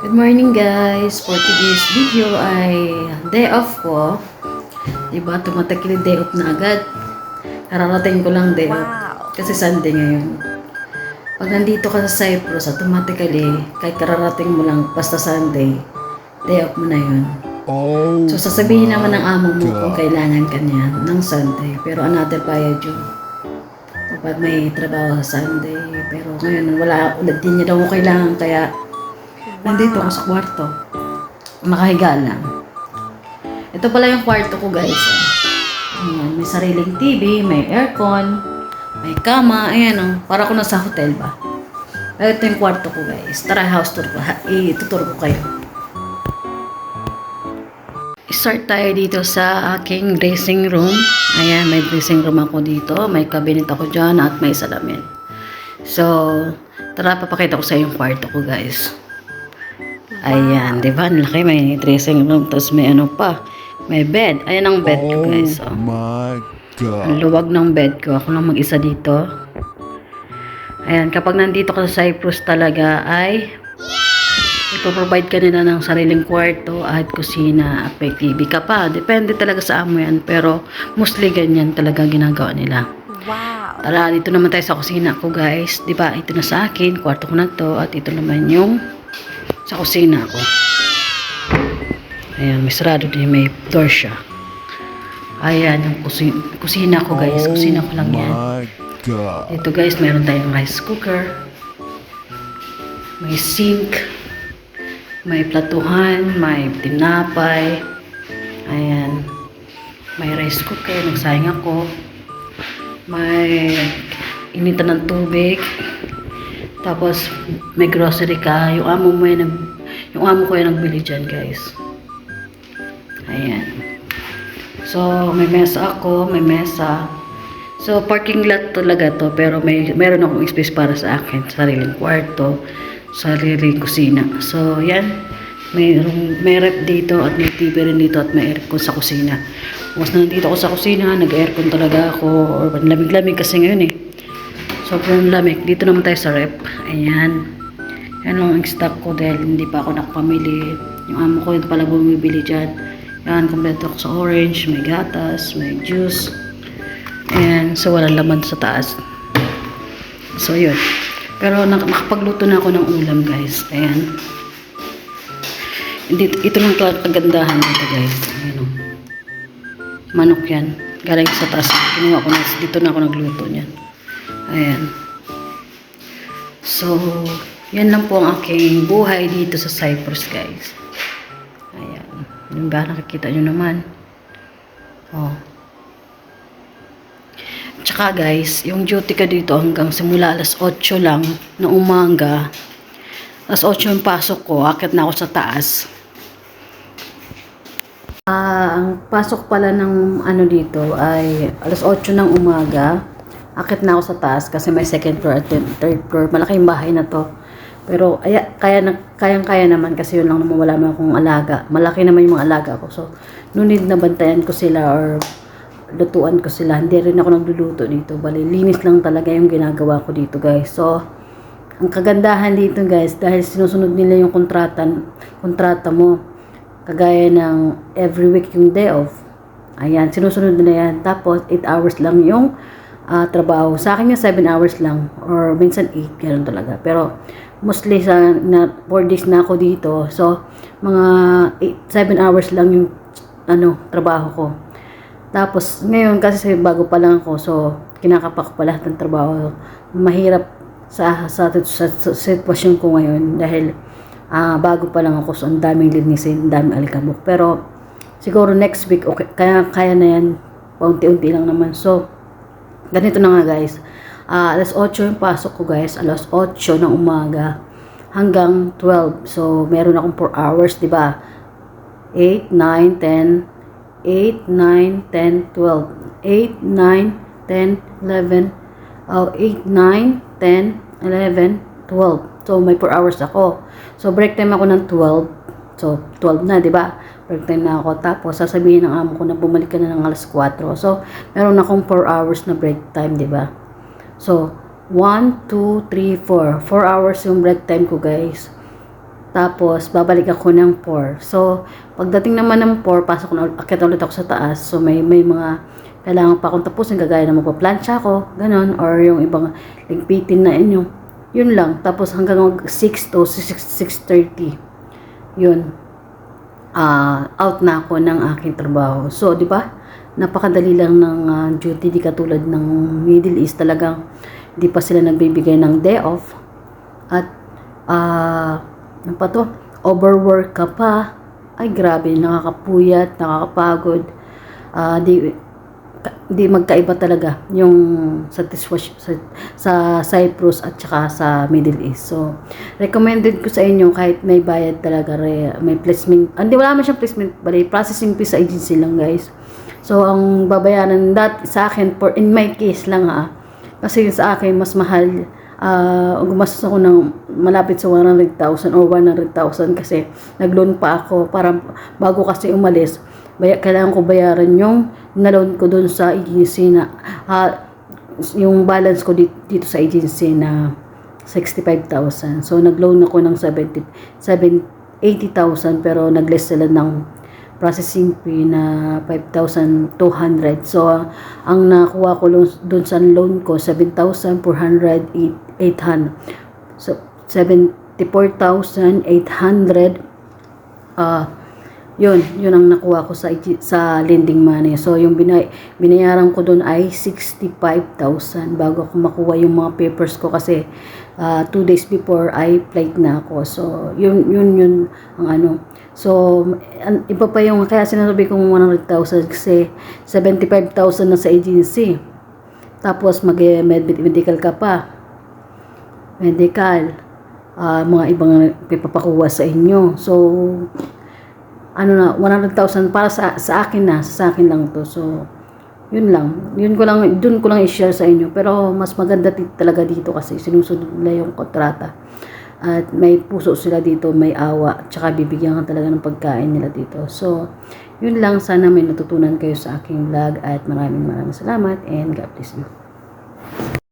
Good morning guys! For today's video ay day off ko. Diba? Tumatakili day off na agad. Kararating ko lang day off. Kasi Sunday ngayon. Pag nandito ka sa Cyprus, automatically, kahit kararating mo lang basta Sunday, day off mo na yun. So sasabihin naman ng amo mo kung kailangan ka niya ng Sunday. Pero another bayad yun. Kapag may trabaho sa Sunday. Pero ngayon, wala, ulit din niya daw ko kailangan kaya nandito ako sa kwarto. Nakahiga lang. Ito pala yung kwarto ko guys. Ayan, may sariling TV, may aircon, may kama. Ayan o, para ko nasa hotel ba. Ito yung kwarto ko guys. Tara, house tour ko. Ituturo ko kayo. Start tayo dito sa aking dressing room. Ayan, may dressing room ako dito. May cabinet ako dyan at may salamin. So, tara, papakita ko sa yung kwarto ko guys. Ayan, di ba? Laki, may dressing room. Tapos may ano pa. May bed. Ayan ang bed ko, guys. Oh. My God. Ang luwag ng bed ko. Ako lang mag-isa dito. Ayan, kapag nandito ka sa Cyprus talaga ay ipoprovide ka nila ng sariling kwarto at kusina at may TV ka pa. Depende talaga sa amo yan. Pero mostly ganyan talaga ginagawa nila. Wow. Tara, dito naman tayo sa kusina ko, guys. Di ba? Ito na sa akin. Kwarto ko na to. At ito naman yung sa kusina ko. Ayan, may sarado din, may door siya. Ayan, yung kusina ko guys. Kusina ko lang yan. My God. Ito guys, meron tayong rice cooker. May sink. May platuhan. May tinapay. Ayan. May rice cooker. Nagsayang ako. May initan ng tubig. Tapos, may grocery ka. Yung amo ko yung nagbili dyan, guys. Ayan. So, may mesa ako. May mesa. So, parking lot talaga to. Pero meron akong space para sa akin. Sariling kwarto. Sariling kusina. So, yan. May rep dito at may TV rin dito at may aircon sa kusina. Once na nandito ako sa kusina, nag-aircon talaga ako. Or lamig-lamig kasi ngayon eh. Sobrang lamig. Dito naman tayo sa rep. Ayan. Yan lang ang stock ko dahil hindi pa ako nakapamili. Yung amo ko yun pala bumibili dyan. Yan, kompleto ako sa orange. May gatas, may juice. Ayan. So, walang laman sa taas. So, yun. Pero nakapagluto na ako ng ulam, guys. Ayan. Ito lang kagandahan dito, guys. Ayan o. Manok yan. Galing sa taas. Kinuha ko na. Dito na ako nagluto niyan. Ayan. So, yan lang po ang aking buhay dito sa Cyprus, guys. Ayan. Yung ba, nakikita nyo naman. Oh. Tsaka, guys, yung duty ka dito hanggang simula alas 8 lang na umaga. Alas 8 yung pasok ko. Akit na ako sa taas. Ang pasok pala ng ano dito ay alas 8 ng umaga. Akit na ako sa taas kasi may second floor at third floor. Malaking bahay na to. Pero kayang-kaya naman kasi yun lang naman wala naman akong alaga. Malaki naman yung mga alaga ko. So, no need na bantayan ko sila or lutuan ko sila. Hindi rin ako nagluluto dito. Bali, linis lang talaga yung ginagawa ko dito, guys. So, ang kagandahan dito, guys, dahil sinusunod nila yung kontrata mo. Kagaya ng every week yung day off. Ayan, sinusunod nila yan. Tapos, 8 hours lang yung trabaho. Sa akin yung 7 hours lang or minsan 8, ganoon talaga. Pero mostly sa 4 days na ako dito. So, mga 7 hours lang yung trabaho ko. Tapos, ngayon kasi bago pa lang ako. So, kinakapak ko pa lahat ng trabaho. Mahirap sa sitwasyon ko ngayon dahil bago pa lang ako. So, ang daming linisin, ang daming alikabok. Pero, siguro next week, okay, kaya na yan. Paunti-unti lang naman. So, ganito na nga guys. Alas 8 yung pasok ko guys. Alas 8 ng umaga hanggang 12. So, meron akong 4 hours, di ba? 8, 9, 10, 8, 9, 10, 12. 8, 9, 10, 11. 8, 9, 10, 11, 12. So, may 4 hours ako. So, break time ako ng 12. So, 12 na, di ba? Break time na ako. Tapos, sasabihin ng amo ko na bumalik ka na ng alas 4. So, meron akong 4 hours na break time, di ba? So, 1, 2, 3, 4. 4 hours yung break time ko, guys. Tapos, babalik ako ng 4. So, pagdating naman ng 4, pasok na, akit ulit ako sa taas. So, may mga kailangan pa akong tapusin, kagaya na magpa-plancha ako, ganon, or yung ibang ligpitin na inyo. Yun lang. Tapos, hanggang 6 to 6:30. Yun. Out na ako ng aking trabaho. So, di ba? Napakadali lang ng duty, di katulad ng Middle East. Talagang, di pa sila nagbibigay ng day off. At, ano pa to? Overwork ka pa. Ay, grabe. Nakakapuyat, nakakapagod. Di magkaiba talaga yung sa Cyprus at saka sa Middle East. So, recommended ko sa inyo kahit may bayad talaga. May placement. Wala man siyang placement. Bali, processing fee sa agency lang, guys. So, ang babayaran sa akin, in my case lang kasi sa akin, mas mahal. Gumastos ako ng malapit sa 100,000 or 100,000 kasi nag-loan pa ako para bago kasi umalis. Kailangan ko bayaran yung na-loan ko doon sa agency na yung balance ko dito sa agency na 65,000. So, nag-loan ako ng 80,000 pero nag-less sila ng processing fee na 5,200. So, ang nakuha ko doon sa loan ko, 7,408. So, 74,800. Yun ang nakuha ko sa lending money. So, yung binayaran ko doon ay 65,000 bago ako makuha yung mga papers ko kasi 2 days before ay flight na ako. So, yun ang ano. So, iba pa yung, kaya sinasabi kong 100,000 kasi 75,000 na sa agency. Tapos, medical ka pa. Medical. Mga ibang pipapakuha sa inyo. So, 100,000 para sa akin sa akin lang to. So, yun lang. Doon ko lang i-share sa inyo. Pero, mas maganda talaga dito kasi sinusunod nila yung kontrata. At may puso sila dito, may awa, tsaka bibigyan ka talaga ng pagkain nila dito. So, yun lang. Sana may natutunan kayo sa aking vlog at maraming salamat and God bless you.